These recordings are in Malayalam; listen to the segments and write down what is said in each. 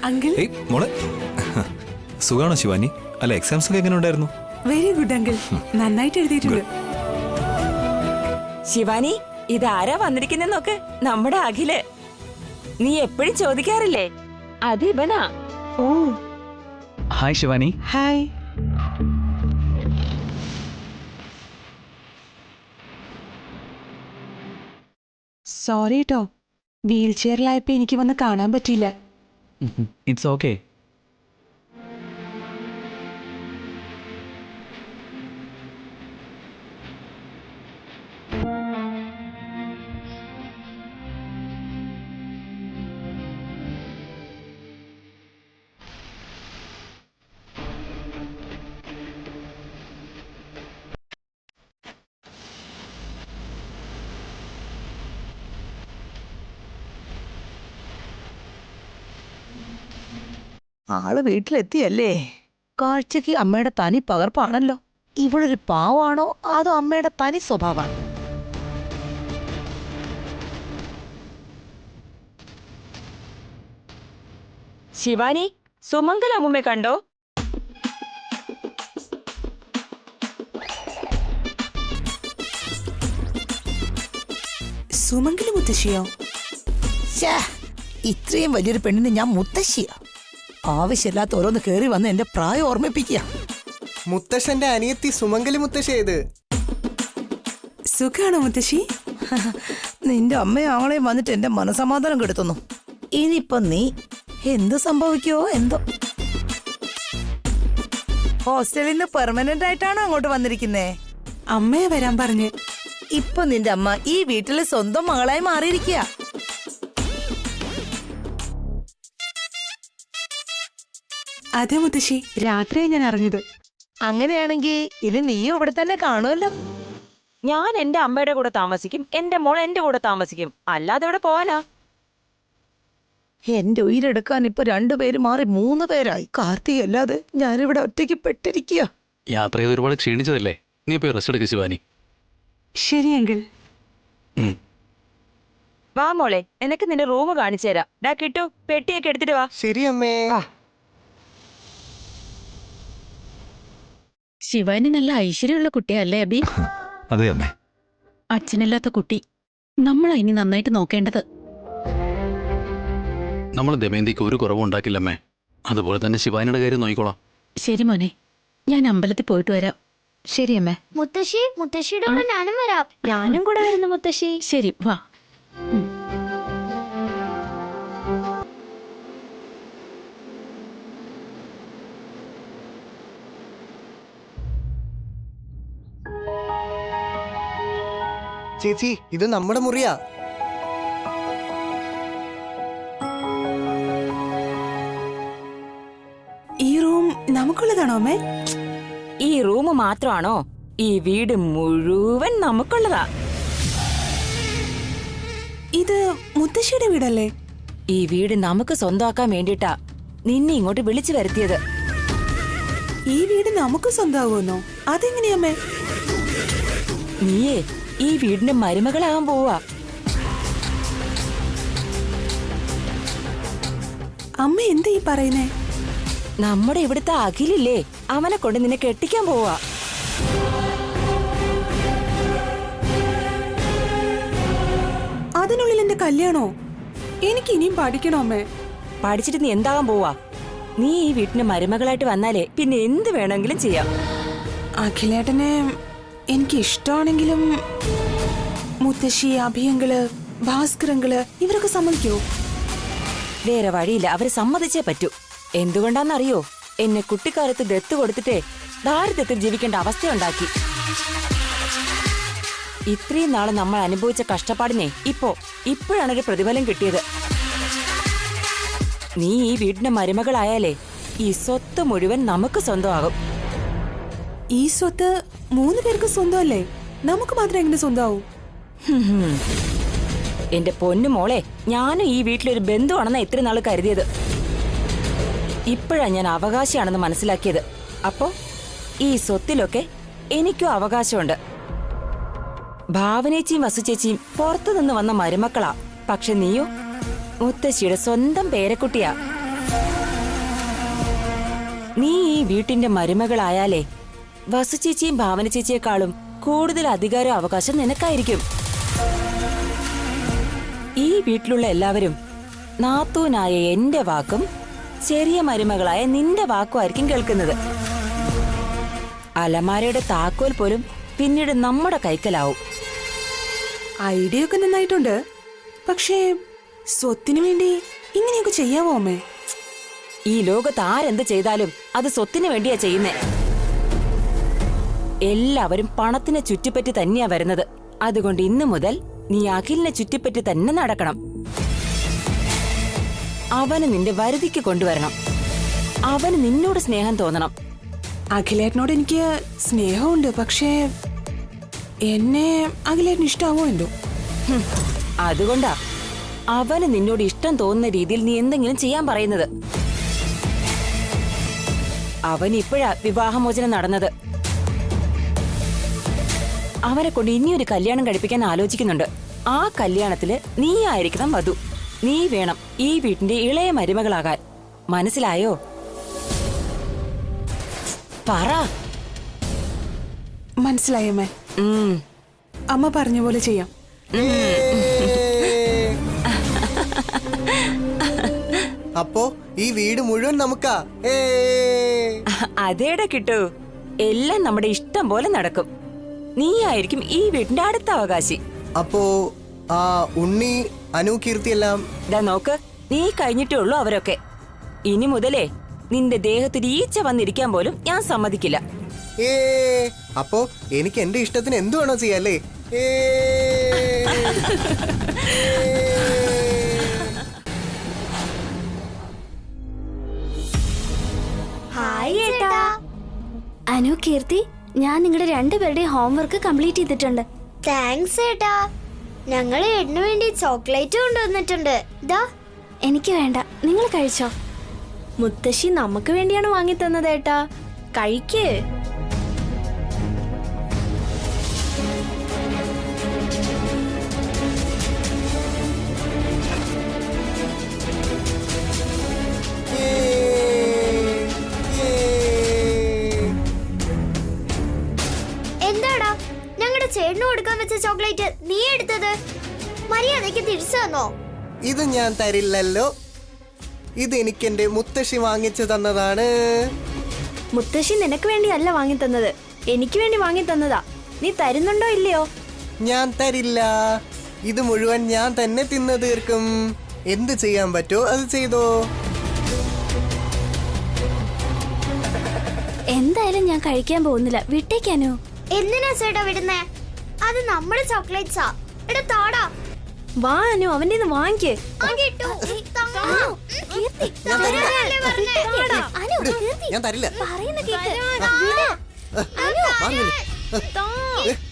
അങ്കിൾ മോളെ സുഖാണോ ശിവാനി? അല്ല, എക്സാംസ് ഒക്കെ എങ്ങനെ ഉണ്ടായിരുന്നു? വെരി ഗുഡ് അങ്കിൾ, നന്നായിട്ട് എഴുതിയിട്ടുണ്ട്. ശിവാനി, ഇതാരാ വന്നിരിക്കുന്നെ നോക്ക്. നമ്മുടെ അഖില്. നീ എപ്പോഴും ചോദിക്കാറില്ലേ, അത് ഇവനാ. ഓ ഹായ് ശിവാനി. ഹായ്. സോറി കേട്ടോ, വീൽ ചെയറിലായപ്പോ എനിക്ക് വന്ന് കാണാൻ പറ്റിയില്ല. It's okay. ആള് വീട്ടിലെത്തിയല്ലേ? കാഴ്ചക്ക് അമ്മയുടെ തനി പകർപ്പാണല്ലോ. ഇവളൊരു പാവാണോ അതോ അമ്മയുടെ തനി സ്വഭാവമാണ്? ശിവാനി, സുമംഗല അമ്മൂമ്മ കണ്ടോ? സുമംഗലി മുത്തശ്ശിയോ? ഇത്രയും വലിയൊരു പെണ്ണിന് ഞാൻ മുത്തശ്ശിയാ? ആവശ്യമില്ലാത്ത ഓരോന്ന് കേറി വന്ന് എന്റെ പ്രായം ഓർമ്മിപ്പിക്കുക. മുത്തശ്ശന്റെ അനിയത്തി സുമംഗലി മുത്തശ്ശേത്. സുഖാണോ മുത്തശ്ശി? നിന്റെ അമ്മയും ആങ്ങളെയും വന്നിട്ട് എന്റെ മനസമാധാനം കെടുത്തുന്നു. ഇനിയിപ്പൊ നീ എന്ത് സംഭവിക്കോ എന്തോ. ഹോസ്റ്റലിൽ നിന്ന് പെർമനന്റ് ആയിട്ടാണോ അങ്ങോട്ട് വന്നിരിക്കുന്നേ? അമ്മയെ വരാൻ പറഞ്ഞ്. ഇപ്പൊ നിന്റെ അമ്മ ഈ വീട്ടിലെ സ്വന്തം മകളായി മാറിയിരിക്കുക. അതെ മുത്തശ്ശി, രാത്രിയായി ഞാൻ അറിഞ്ഞത്. അങ്ങനെയാണെങ്കിൽ ഇനി നീയും ഇവിടെ തന്നെ കാണുമല്ലോ. ഞാൻ എന്റെ അമ്മയുടെ കൂടെ താമസിക്കും, എന്റെ മോൾ എന്റെ കൂടെ താമസിക്കും. അല്ലാതെ ഇവിടെ പോവാനാ? എന്റെ ഉയിരെടുക്കാൻ ഇപ്പൊ 2 പേര് മാറി 3 പേരായി. കാർത്തിക് അല്ലാതെ ഞാനിവിടെ ഒറ്റയ്ക്ക് പെട്ടിരിക്കുക. യാത്ര ചെയ്ത് ഒരുപാട് ക്ഷീണിച്ചതല്ലേ, നീ പോയി റെസ്റ്റ് എടുക്കുക ശിവാനി. ശരി അങ്കിൾ. വാ മോളെ, എനിക്ക് നിന്റെ റൂം കാണിച്ചു തരാം. ഡാ കിട്ടു, പെട്ടിയൊക്കെ എടുത്തിട്ട് വാ. ശരി അമ്മേ. ശിവാനി നല്ല ഐശ്വര്യമുള്ള കുട്ടിയല്ലേ അബി? അതെ അമ്മേ. അച്ഛനില്ലാത്ത കുട്ടി, നമ്മളാ ഇനി നന്നായിട്ട് നോക്കേണ്ടത്. നമ്മൾ ദമയന്തിക്ക് ഒരു കുറവും ഉണ്ടാക്കില്ലമ്മേ. അതുപോലെ തന്നെ ശിവാനിയുടെ കാര്യം നോക്കിക്കോളാം. ശരി മോനെ, ഞാൻ അമ്പലത്തിൽ പോയിട്ട് വരാം. ശരി അമ്മേ. മുത്തശ്ശിയുടെ കൂടെ ഞാനും വരാം. ഞാനും കൂടെ വരുന്നു മുത്തശ്ശി. ശരി വാ. ചേച്ചി, ഇത് നമ്മുടെ മുറിയാ. ഈ റൂം നമുക്കുള്ളതാണോ അമ്മേ? ഈ റൂം മാത്രമാണോ? ഈ വീട് മുഴുവൻ നമുക്കുള്ളതാ. ഇത് മുത്തശ്ശിയുടെ വീടല്ലേ? ഈ വീട് നമുക്ക് സ്വന്തമാക്കാൻ വേണ്ടിട്ടാ നിന്നെ ഇങ്ങോട്ട് വിളിച്ചു വരുത്തിയത്. ഈ വീട് നമുക്ക് സ്വന്തമാകുമെന്നോ? അതെങ്ങനെയമ്മേ? നീയേ ഈ വീടിന്റെ മരുമകളാകാൻ പോവാ. അമ്മ എന്താ ഈ പറയുന്നേ? നമ്മുടെ ഇവിടുത്തെ അഖിലില്ലേ, അവനെ കൊണ്ട് നിന്നെ കെട്ടിക്കാൻ പോവാ. അതിനുള്ളിൽ എന്റെ കല്യാണോ? എനിക്ക് ഇനിയും പഠിക്കണോ അമ്മേ? പഠിച്ചിട്ട് നീ എന്താകാൻ പോവാ? നീ ഈ വീട്ടിന്റെ മരുമകളായിട്ട് വന്നാലേ പിന്നെ എന്ത് വേണമെങ്കിലും ചെയ്യാം. അഖിലേട്ടനെ എനിക്ക് ഇഷ്ടമാണെങ്കിലും മുത്തശ്ശി, അഭിയങ്കള്, ഭാസ്കരങ്കള് ഇവരൊക്കെ സമ്മതിക്കോ? വേറെ വഴിയില്ല, അവര് സമ്മതിച്ചേ പറ്റൂ. എന്തുകൊണ്ടാന്നറിയോ? എന്നെ കുട്ടിക്കാലത്ത് ദത്ത് കൊടുത്തിട്ടേ ദാരിദ്ര്യത്തിൽ ജീവിക്കേണ്ട അവസ്ഥയുണ്ടാക്കി. ഇത്രയും നാള് നമ്മൾ അനുഭവിച്ച കഷ്ടപ്പാടിനെ ഇപ്പോഴാണൊരു പ്രതിഫലം കിട്ടിയത്. നീ ഈ വീടിന്റെ മരുമകളായാലേ ഈ സ്വത്ത് മുഴുവൻ നമുക്ക് സ്വന്തമാകും. ഈ സ്വത്ത് 3 പേർക്ക് സ്വന്തമല്ലേ? നമുക്ക് മാത്രം എങ്ങനെ സ്വന്തമാവും? എന്റെ പൊന്നു മോളെ, ഞാനും ഈ വീട്ടിലൊരു ബന്ധുവാണെന്നാ ഇത്രയും നാള് കരുതിയത്. ഇപ്പോഴാ ഞാൻ അവകാശിയാണെന്ന് മനസ്സിലാക്കിയത്. അപ്പോ ഈ സ്വത്തിലൊക്കെ എനിക്കും അവകാശമുണ്ട്. ഭാവനേച്ചിയും വസുചേച്ചിയും പുറത്തു നിന്ന് വന്ന മരുമക്കളാ. പക്ഷെ നീയോ മുത്തശ്ശിയുടെ സ്വന്തം പേരക്കുട്ടിയാ. നീ ഈ വീട്ടിന്റെ മരുമകളായാലേ വസു ചേച്ചിയും ഭാവന ചേച്ചിയെക്കാളും കൂടുതൽ അധികാര അവകാശം നിനക്കായിരിക്കും. ഈ വീട്ടിലുള്ള എല്ലാവരും നാത്തൂനായ എന്റെ വാക്കും ചെറിയ മരുമകളായ നിന്റെ വാക്കും ആയിരിക്കും കേൾക്കുന്നത്. അലമാരയുടെ താക്കോൽ പോലും പിന്നീട് നമ്മുടെ കൈക്കലാവും. ഐഡിയ ഒക്കെ നന്നായിട്ടുണ്ട്. പക്ഷേ സ്വത്തിനു വേണ്ടി ഇങ്ങനെയൊക്കെ ചെയ്യാവോ അമ്മേ? ഈ ലോകത്ത് ആരെന്ത് ചെയ്താലും അത് സ്വത്തിന് വേണ്ടിയാ ചെയ്യുന്നേ. എല്ലാവരും പണത്തിനെ ചുറ്റിപ്പറ്റി തന്നെയാ വരുന്നത്. അതുകൊണ്ട് ഇന്നു മുതൽ നീ അഖിലിനെ ചുറ്റിപ്പറ്റി തന്നെ നടക്കണം. അവന് നിന്റെ വരുതിക്ക് കൊണ്ടുവരണം. അവന് നിന്നോട് സ്നേഹം തോന്നണം. അഖിലേട്ടനോട് എനിക്ക് സ്നേഹമുണ്ട്. പക്ഷേ എന്നെ അഖിലേട്ടന് ഇഷ്ടാവോ എന്തോ. അതുകൊണ്ടാ അവന് നിന്നോട് ഇഷ്ടം തോന്നുന്ന രീതിയിൽ നീ എന്തെങ്കിലും ചെയ്യാൻ പറയുന്നത്. അവൻ ഇപ്പോഴാ വിവാഹമോചനം നടന്നത്. അവനെ കൊണ്ട് ഇനിയൊരു കല്യാണം കഴിപ്പിക്കാൻ ആലോചിക്കുന്നുണ്ട്. ആ കല്യാണത്തില് നീ ആയിരിക്കണം വധു. നീ വേണം ഈ വീട്ടിന്റെ ഇളയ മരുമകളാകാൻ. മനസ്സിലായോ? പറ. മനസ്സിലായി അമ്മേ. അമ്മ പറഞ്ഞ പോലെ ചെയ്യാം. അപ്പോ ഈ വീട് മുഴുവൻ നമുക്കാ. അതേടെ കിട്ടൂ. എല്ലാം നമ്മുടെ ഇഷ്ടം പോലെ നടക്കും. നീ ആയിരിക്കും ഈ വീടിന്റെ അടുത്ത അവകാശി. അപ്പോ ആ ഉണ്ണി, അനു, കീർത്തി എല്ലാം ഇതാ നോക്ക്, നീ കഴിഞ്ഞിട്ടേ ഉള്ളൂ അവരൊക്കെ. ഇനി മുതലേ നിന്റെ ദേഹത്തിൽ ഈച്ച വന്നിരിക്കാൻ പോലും ഞാൻ സമ്മതിക്കില്ല. അപ്പോ എനിക്ക് എന്റെ ഇഷ്ടത്തിന് എന്തു വേണോ ചെയ്യാല്ലേ? ഹായ് ഏട്ടാ. അനു, കീർത്തി, ഞാൻ നിങ്ങളുടെ രണ്ടുപേരുടെയും ഹോംവർക്ക് കംപ്ലീറ്റ് ചെയ്തിട്ടുണ്ട്. താങ്ക്സ് ഏട്ടാ. ഞങ്ങൾ ഏട്ടന് വേണ്ടി ചോക്ലേറ്റ് കൊണ്ടുവന്നിട്ടുണ്ട്. ദാ, എനിക്ക് വേണ്ട, നിങ്ങൾ കഴിച്ചോ. മുത്തശ്ശി നമുക്ക് വേണ്ടിയാണ് വാങ്ങി തന്നത് ഏട്ടാ. കഴിക്ക്. എന്താടാ ഞങ്ങളുടെ ചേട്ടന് കൊടുക്കാൻ വെച്ച ചോക്ലേറ്റ് നീ എടുത്തത്? മര്യാദയ്ക്ക് തിരിച്ചു തന്നോ? ഇത് ഞാൻ തരില്ലല്ലോ. ഇത് എനിക്ക് എന്റെ മുത്തശ്ശി വാങ്ങിച്ചു തന്നതാണ്. മുത്തശ്ശി നിനക്ക് വേണ്ടിയല്ല വാങ്ങി തന്നത്, എനിക്ക് വേണ്ടി വാങ്ങി തന്നതാ. നീ തരുന്നുണ്ടോ ഇല്ലയോ? ഞാൻ തരില്ല. ഇത് മുഴുവൻ ഞാൻ തന്നെ തിന്നു തീർക്കും. എന്ത് ചെയ്യാൻ പറ്റോ അത് ചെയ്തോ. എന്തായാലും ഞാൻ കഴിക്കാൻ പോകുന്നില്ല. വിട്ടേക്കാനോ? എന്തിനാ ചേട്ടാ വിടുന്നേ? അത് നമ്മുടെ ചോക്ലേറ്റ്സാ. എടാ താടാ. വാ അനു, അവന്റെ ഇത് വാങ്ങിക്ക്. ഞാൻ തരില്ല.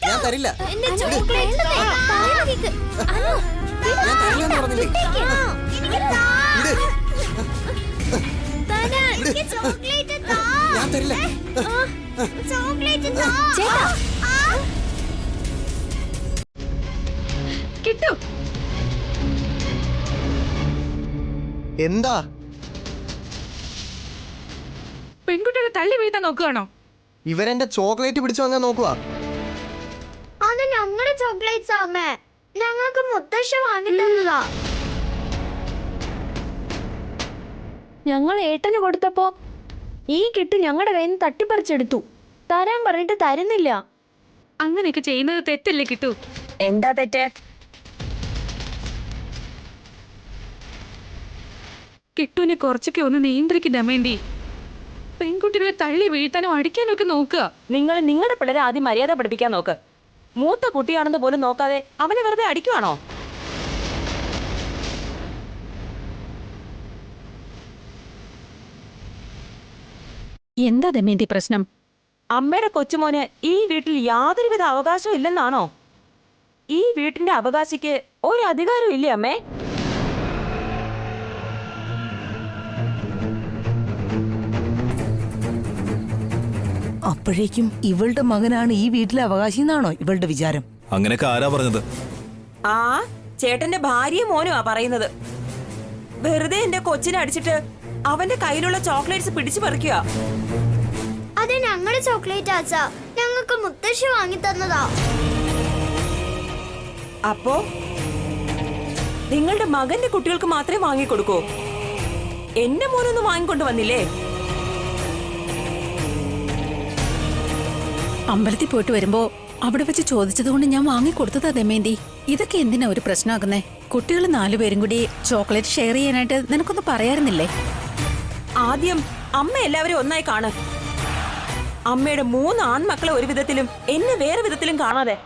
ഞാൻ തരില്ല. ഞാൻ തരില്ല. കിട്ടു. എന്താ പെൺകുട്ടികളെ തള്ളി വീഴ്ത്താൻ നോക്കുകയാണോ? ഇവരെന്റെ ചോക്ലേറ്റ് പിടിച്ചു വാങ്ങാൻ നോക്കുക. അത് ഞങ്ങളുടെ ചോക്ലേറ്റ്സ് അമ്മേ. ഞങ്ങൾക്ക് മുത്തശ്ശി വാങ്ങി തന്നതാ. ഞങ്ങൾ ഏട്ടന് കൊടുത്തപ്പോ ഈ കിട്ടു ഞങ്ങളുടെ കയ്യിൽ നിന്ന് തട്ടിപ്പറിച്ചെടുത്തു. തരാൻ പറഞ്ഞിട്ട് തരുന്നില്ല. അങ്ങനെയൊക്കെ ചെയ്യുന്നത് തെറ്റല്ലേ കിട്ടു? എന്താ തെറ്റ്? കിട്ടുവിനെ കുറച്ചൊക്കെ ഒന്ന് നിയന്ത്രിക്കാൻ വേണ്ടി പെൺകുട്ടികളെ തള്ളി വീഴ്ത്താനോ അടിക്കാനോ ഒക്കെ നോക്കുക. നിങ്ങൾ നിങ്ങളുടെ പിള്ളേരെ ആദ്യം മര്യാദ പഠിപ്പിക്കാൻ നോക്ക്. മൂത്ത കുട്ടിയാണെന്ന് പോലും നോക്കാതെ അവനെ വെറുതെ അടിക്കുവാണോ? എന്താ ദമയന്തി പ്രശ്നം? അമ്മയുടെ കൊച്ചുമോന് ഈ വീട്ടിൽ യാതൊരുവിധ അവകാശവും ഇല്ലെന്നാണോ? ഈ വീട്ടിന്റെ അവകാശിക്ക് ഒരു അധികാരവും ഇല്ലേ അമ്മേ? അപ്പോഴേക്കും ഇവളുടെ മകനാണ് ഈ വീട്ടിലെ അവകാശി എന്നാണോ ഇവളുടെ വിചാരം? അങ്ങനെയൊക്കെ ആരാ പറഞ്ഞത്? ആ ചേട്ടന്റെ ഭാര്യയും മോനും ആ പറയുന്നത്. വെറുതെ എന്റെ കൊച്ചിനെ അടിച്ചിട്ട് അവന്റെ കയ്യിലുള്ള ചോക്ലേറ്റ്സ് പിടിച്ചു പറിക്കുക. അത് ഞങ്ങളുടെ ചോക്ലേറ്റ് ആച്ചാ, ഞങ്ങൾക്ക് മുത്തശ്ശി വാങ്ങി തന്നതാ. അപ്പോ നിങ്ങളുടെ മകന്റെ കുട്ടികൾക്ക് മാത്രമേ വാങ്ങിക്കൊടുക്കൂ? എന്റെ മോനൊന്നും വാങ്ങിക്കൊണ്ട് വന്നില്ലേ? അമ്പലത്തിൽ പോയിട്ട് വരുമ്പോ അവിടെ വെച്ച് ചോദിച്ചത് കൊണ്ട് ഞാൻ വാങ്ങിക്കൊടുത്തതാ ദമയന്തി. ഇതൊക്കെ എന്തിനാ ഒരു പ്രശ്നമാക്കുന്നേ? കുട്ടികൾ 4 പേരും കൂടി ചോക്ലേറ്റ് ഷെയർ ചെയ്യാനായിട്ട് നിനക്കൊന്ന് പറയാറുന്നില്ലേ? ആദ്യം അമ്മ എല്ലാവരും ഒന്നായി കാണ്. അമ്മയുടെ 3 ആൺമക്കളെ ഒരു വിധത്തിലും എന്നെ വേറെ വിധത്തിലും കാണാതെ.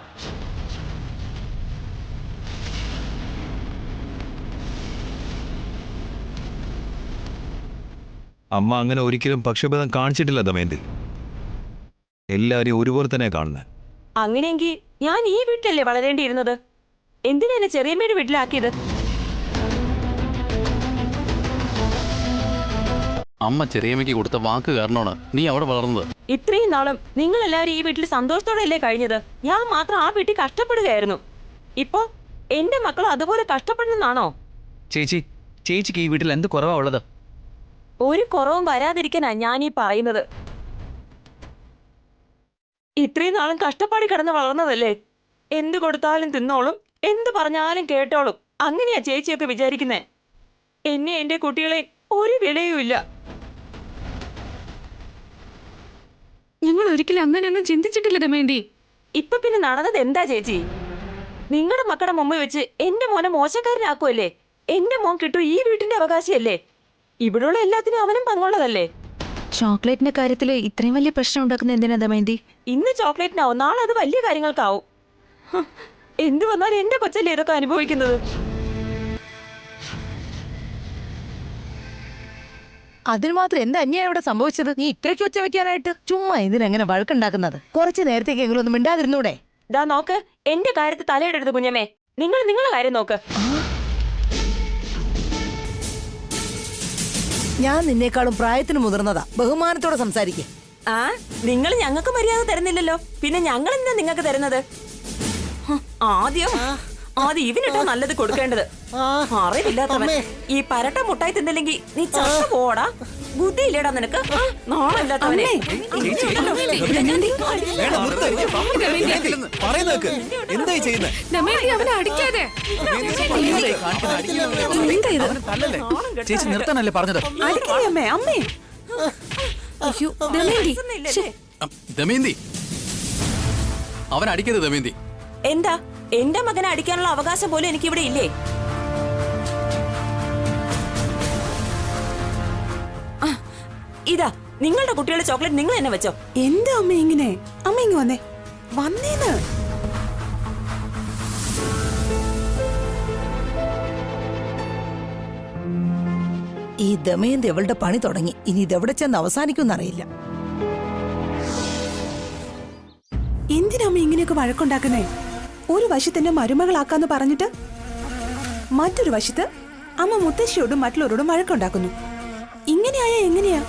അമ്മ അങ്ങനെ ഒരിക്കലും പക്ഷഭേദം കാണിച്ചിട്ടില്ല ദമയന്തി. എല്ലാവരെയും ഒരുപോലെ തന്നെ കാണുന്നത്. അങ്ങനെയെങ്കിൽ ഞാൻ ഈ വീട്ടിലല്ലേ വളരേണ്ടിയിരുന്നത്? എന്തിനാ എന്നെ ചെറിയമ്മയുടെ വീട്ടിലാക്കിയത്? അമ്മ ചെറിയമ്മയ്ക്ക് കൊടുത്ത വാക്ക് കാരണമാണ് നീ അവിടെ വളർന്നത്. ഇത്രയും നാളും നിങ്ങൾ എല്ലാവരും ഈ വീട്ടിൽ സന്തോഷത്തോടെയല്ലേ കഴിഞ്ഞത്? ഞാൻ മാത്രം ആ വീട്ടിൽ കഷ്ടപ്പെടുകയായിരുന്നു. ഇപ്പോ എന്റെ മക്കൾ അതുപോലെ കഷ്ടപ്പെടുന്നതാണോ? ചേച്ചിക്ക് ഈ വീട്ടിൽ എന്ത് കുറവാ ഉള്ളത്? ഒരു കുറവും വരാതിരിക്കാനാ ഞാൻ ഈ പറയുന്നത്. ഇത്രയും നാളും കഷ്ടപ്പാടി കിടന്ന് വളർന്നതല്ലേ. എന്ത് കൊടുത്താലും തിന്നോളും, എന്ത് പറഞ്ഞാലും കേട്ടോളും. അങ്ങനെയാ ചേച്ചിയൊക്കെ വിചാരിക്കുന്നേ. എന്നെ എന്റെ കുട്ടികളെ ഒരു വിലയും ഇല്ല. ഞങ്ങൾ ഒരിക്കലും അങ്ങനെയൊന്നും ചിന്തിച്ചിട്ടില്ല ദമയന്തി. ഇപ്പൊ പിന്നെ നടന്നത് എന്താ ചേച്ചി? നിങ്ങളുടെ മക്കളുടെ മുമ്പിൽ വെച്ച് എന്റെ മോനെ മോശക്കാരനാക്കുമല്ലേ? എന്റെ മോൻ കിട്ടും ഈ വീട്ടിന്റെ അവകാശിയല്ലേ? ഇവിടെയുള്ള എല്ലാത്തിനും അവനും പങ്കുള്ളതല്ലേ? ചോക്ലേറ്റിന്റെ കാര്യത്തിൽ ഇത്രയും വലിയ പ്രശ്നം ഉണ്ടാക്കുന്ന എന്തിനാ ദമയന്തി? ഇന്ന് ചോക്ലേറ്റിനാവും, നാളെ അത് വലിയ കാര്യങ്ങൾക്കാവും. എന്ത് വന്നാലും എന്റെ കൊച്ചല്ലേ ഇതൊക്കെ അനുഭവിക്കുന്നത്. അതിന് മാത്രം എന്ത് അന്യായം ഇവിടെ സംഭവിച്ചത്? നീ ഇത്രയ്ക്ക് ഒച്ച വെക്കാനായിട്ട് ചുമ്മാ ഇതിനെങ്ങനെ വഴക്കുണ്ടാക്കുന്നത്? കുറച്ച് നേരത്തേക്കെങ്കിലും ഒന്നും മിണ്ടാതിരുന്നൂടെ? ദാ നോക്ക്, എന്റെ കാര്യത്തിൽ തലയിടരുത് കുഞ്ഞമ്മേ. നിങ്ങൾ നിങ്ങളെ കാര്യം നോക്ക്. ഞാൻ നിന്നേക്കാളും പ്രായത്തിന് മുതിർന്നതാ, ബഹുമാനത്തോടെ സംസാരിക്കേ. ആ, നിങ്ങൾ ഞങ്ങൾക്ക് മര്യാദ തരുന്നില്ലല്ലോ, പിന്നെ ഞങ്ങൾ എന്താ നിങ്ങൾക്ക് തരുന്നത്? ആദ്യം ഇവനിട്ടോ നല്ലത് കൊടുക്കേണ്ടത്. അറിവില്ലാത്തവൻ. ഈ പരട്ട മുട്ടായി തിന്നില്ലെങ്കിൽ നീ ചത്ത പോടാ. ബുദ്ധിയില്ലേടാ നിനക്ക്? നാളല്ലാത്തവനെ. എന്തായി ചെയ്യുന്നത്? ദമയന്തി അവനെ അടിക്കാതെ. ചേച്ചി നിർത്താനല്ലേ പറഞ്ഞത്? അടിക്കില്ലേ അമ്മേ? അമ്മേ അയ്യോ ദമയന്തി, ദമയന്തി, അവൻ അടിക്കരുത് ദമയന്തി. എന്താ, എന്റെ മകനെ അടിക്കാനുള്ള അവകാശം പോലും എനിക്ക് ഇവിടെ ഇല്ലേ? ഇതാ നിങ്ങളുടെ കുട്ടികളുടെ ചോക്ലേറ്റ് നിങ്ങൾ തന്നെ വെച്ചോ. എന്താ അമ്മ ഇങ്ങനെ? അമ്മ ഇങ്ങ് വന്നേ. വന്നേന്ന്. ഈ ദമയന്തി അവളുടെ പണി തുടങ്ങി. ഇനി ഇതെവിടെ ചെന്ന് അവസാനിക്കുമെന്നറിയില്ല. എന്തിനമ്മ ഇങ്ങനെയൊക്കെ വഴക്കുണ്ടാക്കുന്നേ? ഒരു വശത്തിന്റെ മരുമകളാക്കാന്ന് പറഞ്ഞിട്ട് മറ്റൊരു വശത്ത് അമ്മ മുത്തശ്ശിയോടും മറ്റുള്ളവരോടും വഴക്കുണ്ടാക്കുന്നു. ഇങ്ങനെയായ എങ്ങനെയാ?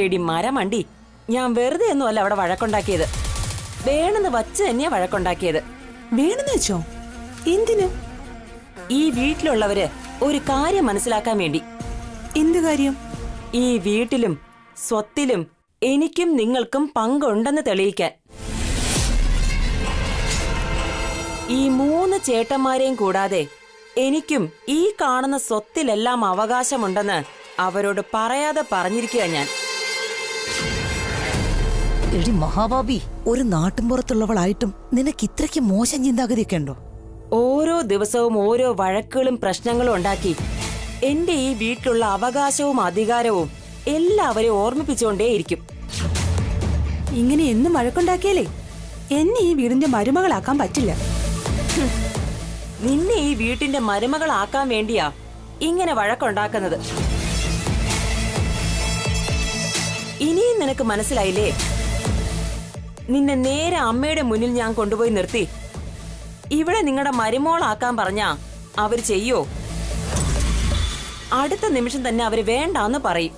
എടി മരമണ്ടി, ഞാൻ വെറുതെ ഒന്നുമല്ല അവിടെ വഴക്കുണ്ടാക്കിയത്. വേണമെന്ന് വച്ച് തന്നെയാ വഴക്കുണ്ടാക്കിയത്. വേണമെന്ന് വെച്ചോ? എന്തിന്? ഈ വീട്ടിലുള്ളവര് ഒരു കാര്യം മനസ്സിലാക്കാൻ വേണ്ടി. എന്ത് കാര്യം? ഈ വീട്ടിലും സ്വത്തിലും എനിക്കും നിങ്ങൾക്കും പങ്കുണ്ടെന്ന് തെളിയിക്കാൻ. ഈ 3 ചേട്ടന്മാരെയും കൂടാതെ എനിക്കും ഈ കാണുന്ന സ്വത്തിലെല്ലാം അവകാശമുണ്ടെന്ന് അവരോട് പറയാതെ പറഞ്ഞിരിക്കുക ഞാൻ. എടി മഹാഭാബി, ഒരു നാട്ടിൻപുറത്തുള്ളവളായിട്ടും നിനക്ക് ഇത്രയ്ക്ക് മോശം ചിന്താഗതിയൊക്കെ ഉണ്ടോ? ഓരോ ദിവസവും ഓരോ വഴക്കുകളും പ്രശ്നങ്ങളും ഉണ്ടാക്കി എന്റെ ഈ വീട്ടിലുള്ള അവകാശവും അധികാരവും എല്ലാവരെയും ഓർമ്മിപ്പിച്ചുകൊണ്ടേയിരിക്കും. ഇങ്ങനെ എന്നും വഴക്കുണ്ടാക്കിയാലേ എന്നെ ഈ വീടിന്റെ മരുമകളാക്കാൻ പറ്റില്ല. നിന്നെ ഈ വീട്ടിന്റെ മരുമകളാക്കാൻ വേണ്ടിയാ ഇങ്ങനെ വഴക്കുണ്ടാക്കുന്നത്. ഇനിയും നിനക്ക് മനസ്സിലായില്ലേ? നിന്നെ നേരെ അമ്മയുടെ മുന്നിൽ ഞാൻ കൊണ്ടുപോയി നിർത്തി ഇവിടെ നിങ്ങളുടെ മരുമോളാക്കാൻ പറഞ്ഞാ അവര് ചെയ്യോ? അടുത്ത നിമിഷം തന്നെ അവര് വേണ്ടാന്ന് പറയും.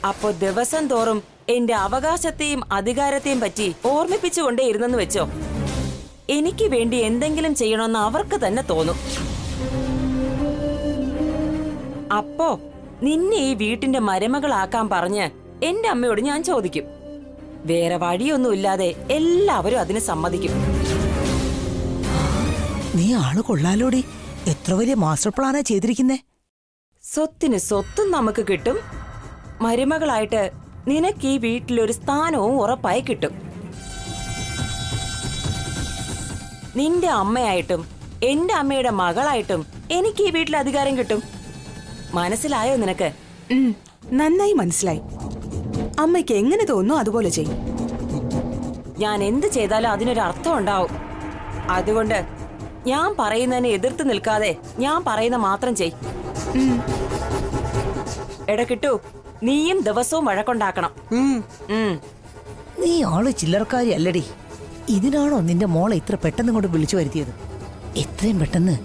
അപ്പോ ദിവസം തോറും എന്റെ അവകാശത്തെയും അധികാരത്തെയും പറ്റി ഓർമ്മിപ്പിച്ചുകൊണ്ടേ ഇരുന്നെന്ന് വെച്ചോ, എനിക്ക് വേണ്ടി എന്തെങ്കിലും ചെയ്യണമെന്ന് അവർക്ക് തന്നെ തോന്നും. അപ്പോ നിന്നെ ഈ വീട്ടിന്റെ മരുമകളാക്കാൻ പറഞ്ഞ് എന്റെ അമ്മയോട് ഞാൻ ചോദിക്കും. വേറെ വഴിയൊന്നുമില്ലാതെ എല്ലാവരും അതിന് സമ്മതിക്കും. നീ ആള് കൊള്ളാലോടി. എത്ര വലിയ മാസ്റ്റർ പ്ലാനാ ചെയ്തിരിക്കുന്നേ. സ്വത്തിന് സ്വത്തും നമുക്ക് കിട്ടും, മരുമകളായിട്ട് നിനക്ക് ഈ വീട്ടിലൊരു സ്ഥാനവും ഉറപ്പായി കിട്ടും. നിന്റെ അമ്മയായിട്ടും എന്റെ അമ്മയുടെ മകളായിട്ടും എനിക്ക് ഈ വീട്ടിൽ അധികാരം കിട്ടും. മനസ്സിലായോ നിനക്ക്? നന്നായി മനസ്സിലായി. അമ്മയ്ക്ക് എങ്ങനെ തോന്നുന്നു അതുപോലെ ചെയ്യും. ഞാൻ എന്ത് ചെയ്താലും അതിനൊരു അർത്ഥം ഉണ്ടാവും. അതുകൊണ്ട് ഞാൻ പറയുന്നതിനെ എതിർത്ത് നിൽക്കാതെ ഞാൻ പറയുന്ന മാത്രം ചെയ്. എടാ കിട്ടു, നീയും ദിവസവും വഴക്കുണ്ടാക്കണം. നീ ആള് ചില്ലറക്കാരി അല്ലടി. ഇതിനാണോ നിന്റെ മോളെ ഇത്ര പെട്ടെന്ന് കൊണ്ട് വിളിച്ചു വരുത്തിയത്? എത്രയും പെട്ടെന്ന്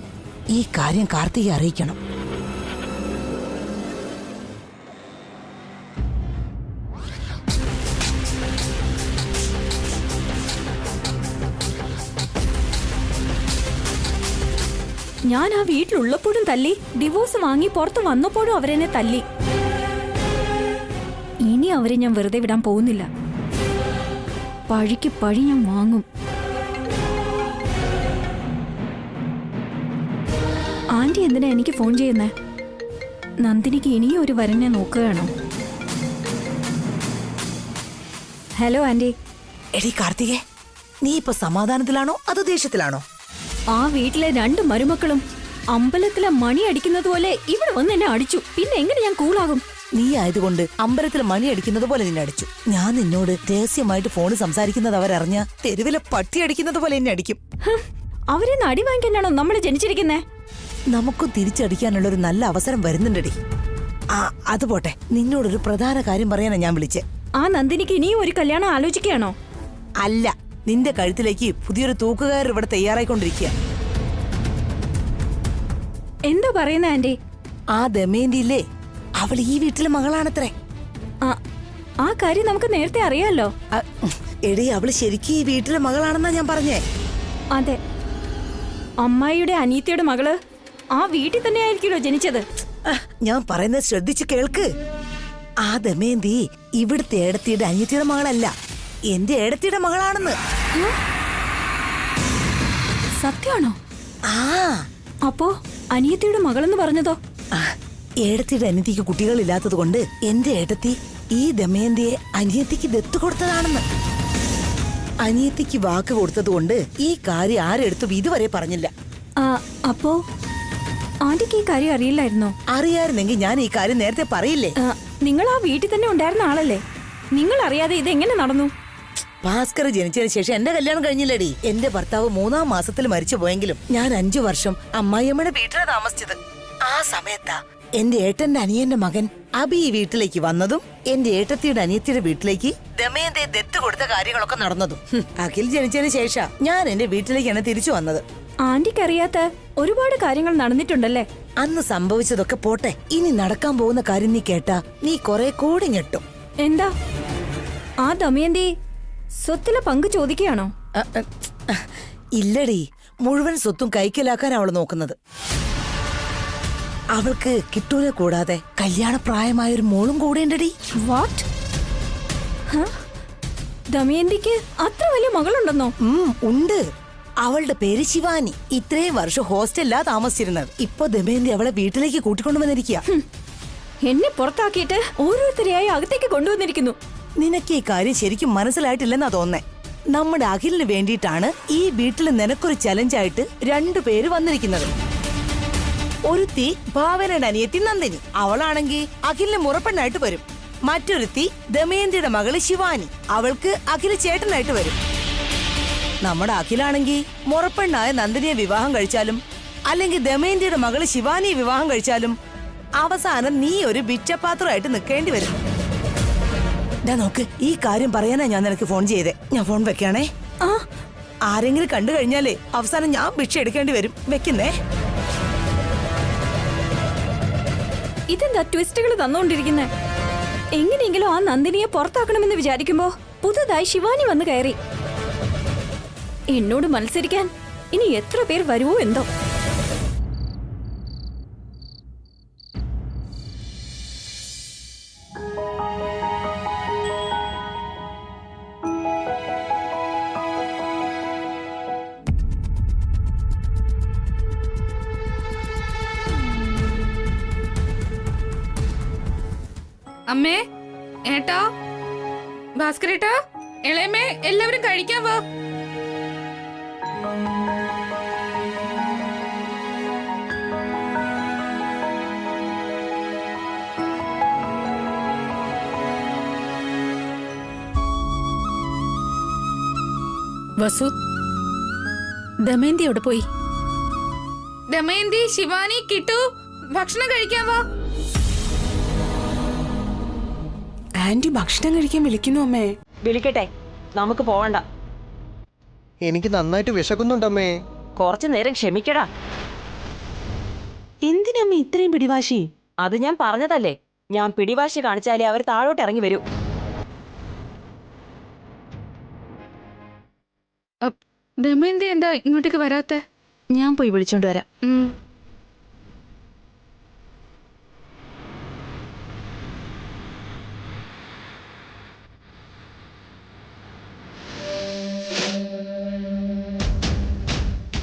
ഈ കാര്യം കാർത്തികയെ അറിയിക്കണം. ഞാൻ ആ വീട്ടിലുള്ളപ്പോഴും തല്ലി, ഡിവോഴ്സ് വാങ്ങി പുറത്ത് വന്നപ്പോഴും അവരെന്നെ തല്ലി. ഇനി അവരെ ഞാൻ വെറുതെ വിടാൻ പോകുന്നില്ല. പഴിക്ക് പഴി ഞാൻ വാങ്ങും. ആന്റി എന്തിനാ എനിക്ക് ഫോൺ ചെയ്യുന്നേ? നന്ദിനിക്ക് ഇനിയും ഒരു വരനെ നോക്കുകയാണോ? Hello aunty. എടി കാർത്തികേ, നീ ഇപ്പൊ സമാധാനത്തിലാണോ അതോ ദേഷ്യത്തിലാണോ? ആ വീട്ടിലെ 2 മരുമക്കളും അമ്പലത്തിലെ മണി അടിക്കുന്നത് പോലെ ഇവിടെ വന്ന് എന്നെ അടിച്ചു. പിന്നെ എങ്ങനെ ഞാൻ കൂളാകും? നീ ആയതുകൊണ്ട് അമ്പലത്തിൽ മണി അടിക്കുന്നത് പോലെ നിന്നെ അടിച്ചു. ഞാൻ നിന്നോട് രഹസ്യമായിട്ട് ഫോണിൽ സംസാരിക്കുന്നത് അവരറിഞ്ഞ തെരുവിലെ പട്ടി അടിക്കുന്നത് പോലെ എന്നെ അടിക്കും. അവരെ അടി വാങ്ങിക്കാനാണോ നമ്മൾ ജനിച്ചിരിക്കുന്നേ? നമുക്കും തിരിച്ചടിക്കാനുള്ള ഒരു നല്ല അവസരം വരുന്നുണ്ടടി. അത് പോട്ടെ, നിന്നോടൊരു പ്രധാന കാര്യം പറയാനാ ഞാൻ വിളിച്ചേ. ആ നന്ദിനിക്ക് ഇനിയും ഒരു കല്യാണം ആലോചിക്കുകയാണോ? അല്ല, നിന്റെ കഴുത്തിലേക്ക് പുതിയൊരു തൂക്കുകാരൻ ഇവിടെ തയ്യാറായിക്കൊണ്ടിരിക്കുക. എന്താ പറയുന്ന ആന്റി? ആ ദമയന്തിയില്ലേ, അവൾ ഈ വീട്ടിലെ മകളാണത്രേ. ആ കാര്യം നമുക്ക് നേരത്തെ അറിയാലോ. എടി, അവള് ശരിക്കും ഈ വീട്ടിലെ മകളാണെന്നാ ഞാൻ പറഞ്ഞേ. അതെ, അമ്മായിയുടെ അനിയത്തിയുടെ മകള് ആ വീട്ടിൽ തന്നെ ആയിരിക്കുമല്ലോ ജനിച്ചത്. ഞാൻ പറയുന്നത് ശ്രദ്ധിച്ചു കേൾക്ക്. ആ ദമയന്തി ഇവിടുത്തെ ഏടത്തിയുടെ അനിയത്തിയുടെ മകളല്ല, എന്റെ ഏടത്തിയുടെ മകളാണെന്ന്. സത്യമാണോ? അപ്പോ അനിയത്തിയുടെ മകളെന്ന് പറഞ്ഞതോ? ഏടത്തിയുടെ അനിയത്തിക്ക് കുട്ടികളില്ലാത്തത് കൊണ്ട് എന്റെ ഏടത്തി ഈ ദമയന്തിയെ അനിയത്തിക്ക് ദത്തു കൊടുത്തതാണെന്ന്. അനിയത്തിക്ക് വാക്ക് കൊടുത്തത് കൊണ്ട് ഈ കാര്യം ആരെടുത്തും ഇതുവരെ പറഞ്ഞില്ല. അപ്പോ ആന്റിക്ക് ഈ കാര്യം അറിയില്ലായിരുന്നോ? അറിയായിരുന്നെങ്കിൽ ഞാൻ ഈ കാര്യം നേരത്തെ പറയില്ലേ. നിങ്ങൾ ആ വീട്ടിൽ തന്നെ ഉണ്ടായിരുന്ന ആളല്ലേ? നിങ്ങൾ അറിയാതെ ഇതെങ്ങനെ നടന്നു? ഭാസ്കർ ജനിച്ചതിന് ശേഷം എന്റെ കല്യാണം കഴിഞ്ഞില്ലടി. എന്റെ ഭർത്താവ് 3-ാം മാസത്തിൽ മരിച്ചു പോയെങ്കിലും ഞാൻ 5 വർഷം അമ്മായിയമ്മയുടെ വീട്ടിലാണ് താമസിച്ചത്. ആ സമയത്താ എന്റെ ഏട്ടന്റെ അനിയന്റെ മകൻ അബി ഈ വീട്ടിലേക്ക് വന്നതും എന്റെ ഏട്ടത്തിയുടെ അനിയത്തിയുടെ വീട്ടിലേക്ക് ദമയന്തിയെ ദത്ത് കൊടുത്ത കാര്യങ്ങളൊക്കെ നടന്നതും. അഖിൽ ജനിച്ചതിന് ശേഷം ഞാൻ എന്റെ വീട്ടിലേക്കാണ് തിരിച്ചു വന്നത്. ആന്റിക്ക് അറിയാത്ത ഒരുപാട് കാര്യങ്ങൾ നടന്നിട്ടുണ്ടല്ലേ? അന്ന് സംഭവിച്ചതൊക്കെ പോട്ടെ, ഇനി നടക്കാൻ പോകുന്ന കാര്യം നീ കേട്ടാ നീ കുറെ കൂടി ഞെട്ടും. എന്താ? ആ ദമയന്തി സ്വത്തിലെ പങ്ക് ചോദിക്കുകയാണോ? ഇല്ലടി, മുഴുവൻ സ്വത്തും കൈക്കലാക്കാൻ അവള് നോക്കുന്നത്. അവൾക്ക് കിട്ടൂനെ കൂടാതെ കല്യാണപ്രായമായൊരു മോളും കൂടെയുണ്ടടി. വാട്ട്? ദമയന്തിക്ക് അത്ര വലിയ മകളുണ്ടെന്നോ? ഉണ്ട്. അവളുടെ പേര് ശിവാനി. ഇത്രയും വർഷം ഹോസ്റ്റലിലാ താമസിച്ചിരുന്നത്. ഇപ്പൊ ദമയന്തി അവളെ വീട്ടിലേക്ക് കൂട്ടിക്കൊണ്ടുവന്നിരിക്കുക. എന്നെ പുറത്താക്കിയിട്ട് ഓരോരുത്തരെയായി അകത്തേക്ക് കൊണ്ടുവന്നിരിക്കുന്നു. നിനക്ക് ഈ കാര്യം ശരിക്കും മനസ്സിലായിട്ടില്ലെന്നാ തോന്നേ. നമ്മുടെ അഖിലിന് വേണ്ടിയിട്ടാണ് ഈ വീട്ടിൽ നിനക്കൊരു ചലഞ്ചായിട്ട് 2 പേര് വന്നിരിക്കുന്നത്. ഒരുത്തി ഭാവനയുടെ അനിയത്തി നന്ദിനി, അവളാണെങ്കിൽ അഖിലിന് മുറപ്പെണ്ണായിട്ട് വരും. മറ്റൊരുത്തി ദമയന്തിയുടെ മകള് ശിവാനി, അവൾക്ക് അഖില് ചേട്ടനായിട്ട് വരും. നമ്മുടെ അഖിലാണെങ്കിൽ മുറപ്പെണ്ണായ നന്ദിനിയെ വിവാഹം കഴിച്ചാലും അല്ലെങ്കിൽ ദമയന്തിയുടെ മകള് ശിവാനിയെ വിവാഹം കഴിച്ചാലും അവസാനം നീ ഒരു ഭിക്ഷപാത്രമായിട്ട് നിൽക്കേണ്ടി വരും. നോക്ക്, ഈ കാര്യം പറയാനാ ഞാൻ നിനക്ക് ഫോൺ ചെയ്തേ. ഞാൻ ഫോൺ വെക്കാണേ. ആരെങ്കിലും കണ്ടു കഴിഞ്ഞാലേ അവസാനം ഞാൻ ഭിക്ഷ എടുക്കേണ്ടി വരും. വെക്കുന്നേ. ഇതെന്താ ട്വിസ്റ്റുകൾ തന്നുകൊണ്ടിരിക്കുന്നേ? എങ്ങനെയെങ്കിലും ആ നന്ദിനിയെ പുറത്താക്കണമെന്ന് വിചാരിക്കുമ്പോ പുതുതായി ശിവാനി വന്ന് കയറി. എന്നോട് മത്സരിക്കാൻ ഇനി എത്ര പേർ വരുമോ എന്തോ. അമ്മേ, ഏട്ടാ, ഭാസ്കരേട്ടാ, ഇളയമേ, എല്ലാവരും കഴിക്കാൻ വാ. വസു, ദമയന്തി എവിടെ പോയി? ദമയന്തി, ശിവാനി, കിട്ടു, ഭക്ഷണം കഴിക്കാൻ വാ. ആന്റി ഭക്ഷണം കഴിക്കാൻ വിളിക്കുന്നു അമ്മേ. വിളിക്കട്ടെ, നമുക്ക് പോവണ്ട. എനിക്ക് നന്നായിട്ട് വിശക്കുന്നുണ്ടമ്മേ. കുറച്ചു നേരം ക്ഷമിക്കടാ. എന്തിനമ്മ ഇത്രയും പിടിവാശി? അത് ഞാൻ പറഞ്ഞതല്ലേ, ഞാൻ പിടിവാശി കാണിച്ചാലേ അവർ താഴോട്ട് ഇറങ്ങി വരൂ. ദമയന്തി എന്താ ഇങ്ങോട്ടേക്ക് വരാത്തെ? ഞാൻ പോയി വിളിച്ചോണ്ട് വരാം.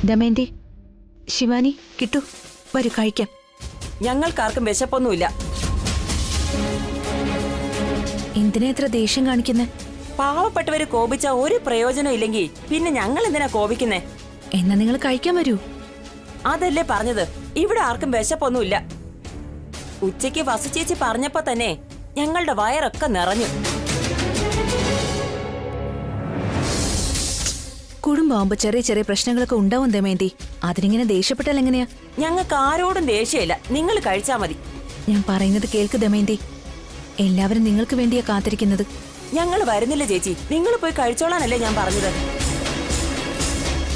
ദമയന്തി, ശിവാനി, കിട്ടു, വരൂ കഴിക്കാം. ഞങ്ങൾക്കാർക്കും വിശപ്പൊന്നുമില്ല. എന്തിനാ ഇത്ര ദേഷ്യം കാണിക്കുന്നേ? പാവപ്പെട്ടവര് കോപിച്ച ഒരു പ്രയോജനം ഇല്ലെങ്കിൽ പിന്നെ ഞങ്ങൾ എന്തിനാ കോപിക്കുന്നേ? എന്നാ നിങ്ങൾ കഴിക്കാൻ വരൂ. അതല്ലേ പറഞ്ഞത്, ഇവിടെ ആർക്കും വിശപ്പൊന്നുമില്ല. ഉച്ചയ്ക്ക് വസു ചേച്ചി പറഞ്ഞപ്പോ തന്നെ ഞങ്ങളുടെ വയറൊക്കെ നിറഞ്ഞു. കുടുംബമാകുമ്പോ ചെറിയ ചെറിയ പ്രശ്നങ്ങളൊക്കെ ഉണ്ടാവും ദമയന്തി. അതിനിങ്ങനെ ദേഷ്യപ്പെട്ടാൽ എങ്ങനെയാ? ഞങ്ങൾക്ക് ആരോടും ദേഷ്യമില്ല, നിങ്ങൾ കഴിച്ചാ മതി. ഞാൻ പറയുന്നത് കേൾക്ക് ദമയന്തി. എല്ലാവരും നിങ്ങൾക്ക് വേണ്ടിയാ കാത്തിരിക്കുന്നത്. ഞങ്ങൾ വരുന്നില്ല ചേച്ചി, നിങ്ങൾ പോയി കഴിച്ചോളാനല്ലേ ഞാൻ പറഞ്ഞത്.